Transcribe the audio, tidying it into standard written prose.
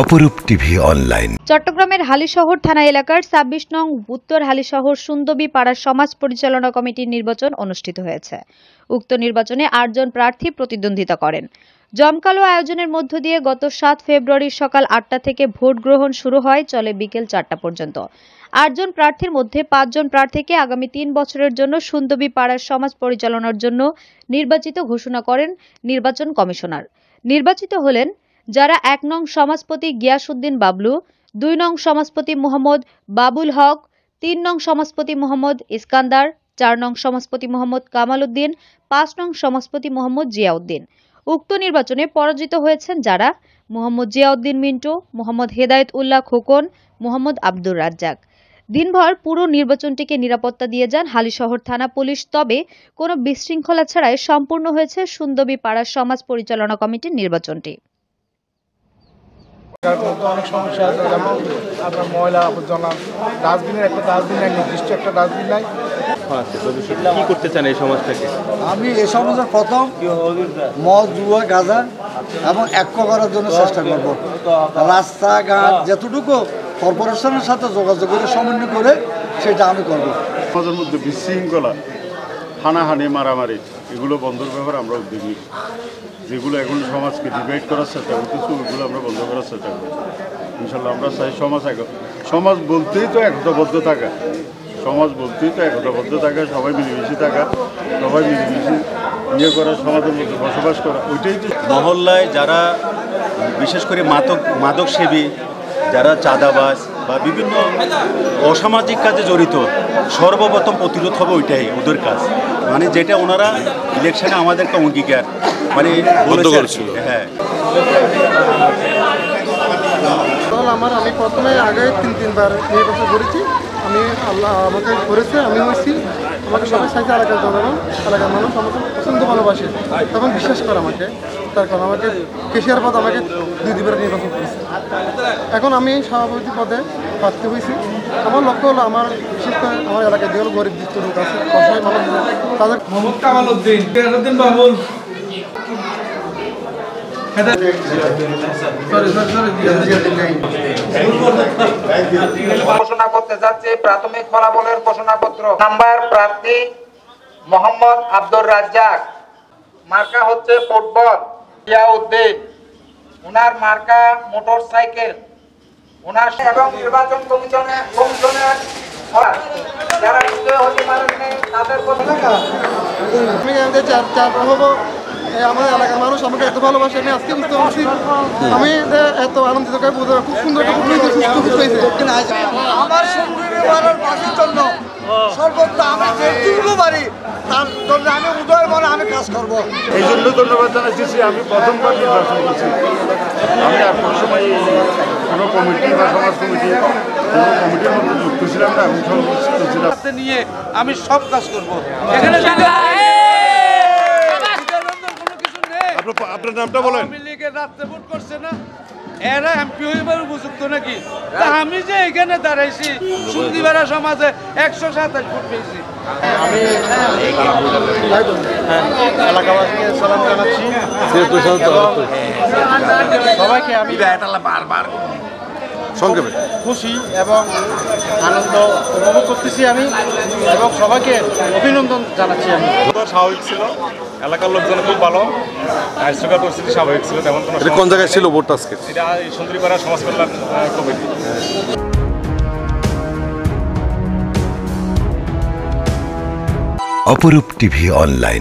অপরূপ TV online. চট্টগ্রামের হালিশহর থানা এলাকার ২৬ নং উত্তর হালিশহর সুন্দবী পাড়ার সমাজ পরিচালনা কমিটির নির্বাচন অনুষ্ঠিত হয়েছে। উক্ত নির্বাচনে ৮ জন প্রার্থী প্রতিদ্বন্দ্বিতা করেন। জমকালো আয়োজনের মধ্য দিয়ে গত ৭ ফেব্রুয়ারি সকাল ৮টা থেকে ভোট গ্রহণ শুরু হয়, চলে বিকেল ৪টা পর্যন্ত। ৮ জন প্রার্থীর মধ্যে ৫ জন প্রার্থীকে আগামী ৩ বছরের জন্য সুন্দবী পাড়ার সমাজ পরিচালনার জন্য নির্বাচিত ঘোষণা করেন নির্বাচন কমিশনার। নির্বাচিত হলেন যারা ১ নং সমাজপতি গিয়াসউদ্দিন বাবলু, ২ নং সমাজপতি মোহাম্মদ বাবুল হক, ৩ নং সমাজপতি মোহাম্মদ ইস্কান্দার, ৪ নং সমাজপতি মোহাম্মদ কামাল উদ্দিন, ৫ নং সমাজপতি মোহাম্মদ জিয়াউদ্দিন। উক্ত নির্বাচনে পরাজিত হয়েছেন যারা: মোহাম্মদ জিয়াউদ্দিন মিন্টু, মোহাম্মদ হেদায়েত উল্লাহ খোকন, মোহাম্মদ আব্দুর রাজ্জাক। দিনভর পুরো নির্বাচনটিকে নিরাপত্তা দিয়ে যান হালিশহর থানা পুলিশ। তবে কোনো বিশৃঙ্খলা ছাড়াই সম্পূর্ণ হয়েছে সুন্দবী পাড়ার সমাজ পরিচালনা কমিটির নির্বাচনটি। অনেক সমস্যা আছে, যেমন আপনার ময়লা আবর্জনা, ডাস্টবিনের একটা ডাস্টবিন নাই, নির্দিষ্ট একটা ডাস্টবিন নাই। কি করতে চান এই সমাজটাকে? আমি এই সমাজের প্রথম মদ, জুয়া, গাঁজা এবং ঐক্য করার জন্য চেষ্টা করব। রাস্তাঘাট যতটুকু কর্পোরেশনের সাথে যোগাযোগ করে সমন্বয় করে সেটা আমি করব। সমাজের মধ্যে বিশৃঙ্খলা, হানাহানি, মারামারি এগুলো বন্ধের ব্যাপারে আমরা উদ্যোগী। যেগুলো এখন সমাজকে ডিভাইড করার চেষ্টা করতেছি ওইগুলো আমরা বন্ধ করার চেষ্টা করি। ইনশাল্লাহ আমরা চাই সমাজ বলতেই তো একতাবদ্ধ থাকা, সমাজ বলতেই তো একতাবদ্ধ থাকা, সবাই মিলেমিশে থাকা, সবাই মিলেমিশে ইয়ে করা, সমাজের মধ্যে বসবাস করা, ওইটাই তো। মহল্লায় যারা বিশেষ করে মাদক সেবী, যারা চাঁদাবাজ বা বিভিন্ন অসামাজিক কাজে জড়িত, সর্বপ্রথম প্রতিরোধ হবে ওইটাই ওদের কাজ। মানে যেটা ওনারা ইলেকশনে আমাদেরকে অঙ্গীকার মানে বন্ধ করেছিল। হ্যাঁ, আমি প্রথমে আগে তিনবার নির্বাচন করেছি। আমি আল্লাহ আমাকে করেছে, আমি হয়েছি। আমাকে সবাই চাইছে, এলাকার জনগণ, এলাকার মানুষ আমাকে পছন্দ ভালোবাসে তখন বিশ্বাস করে আমাকে। তার কারণ আমাকে কেশিয়ার পদ আমাকে 2 বার নির্বাচন করেছে। এখন আমি সভাপতি পদে প্রার্থী হয়েছি। আমার লক্ষ্য হলো আমার বিশেষ করে আমার এলাকায় যেগুলো গরিব দুঃখ লোক আছে, অসহায় মানুষ তাদের। মোহাম্মদ কামাল উদ্দিন, বাবুল, ঘোষণা করতে যাচ্ছে প্রাথমিক ফলাফলের ঘোষণাপত্র। নাম্বার প্রার্থী মোহাম্মদ আব্দুর রাজ্জাক, মার্কা হচ্ছে ফুটবল। জিয়াউদ্দিন, ওনার মার্কা মোটর সাইকেল। ওনার এবং নির্বাচন কমিশনের যারা বিজয় হতে পারেননি তাদের আমার এলাকার মানুষ আমাকে এত ভালোবাসে, আমি আজকে বুঝতে পারছি। আমি এত আনন্দিত, খুব সুন্দর আমার সুন্দরী পাড়ার বাসীর জন্য সর্বত্র আমি যেটুকু পারি তার জন্য আমি উদয় মনে আমি কাজ করব। এই জন্য ধন্যবাদ জানাচ্ছি। আমি প্রথমবার নির্বাচন করছি। আমি আর কোনো সময় কোনো কমিটি বা সমাজ কমিটি কোনো কমিটির মধ্যে যুক্ত ছিলাম না, আমি সংযুক্ত ছিলাম নিয়ে আমি সব কাজ করবো। আপনার নামটা বলেন। আওয়ামী লীগের রাত্রে ভোট করছে না, এরা এমপি হইবার উপযুক্ত নাকি? আমি যে এখানে দাঁড়াইছি সুন্দরীপাড়া সমাজে 127 ভোট পেয়েছি। আমি এলাকাবাসীকে সালাম জানাচ্ছি। সবাইকে আমি বারবার সংক্ষেপে খুশি এবং আনন্দ উপভোগ করতেছি আমি, এবং সবাইকে অভিনন্দন জানাচ্ছি। আমি স্বাভাবিক ছিল, এলাকার লোকজন খুব ভালো, আইনশৃঙ্খলা পরিস্থিতি স্বাভাবিক ছিল, তেমন কোনো। কোন জায়গায় ছিল ভোট আজকে? এটা সুন্দরীপাড়া সমাজ কল্যাণ কমিটি। অপরূপ টিভি অনলাইন।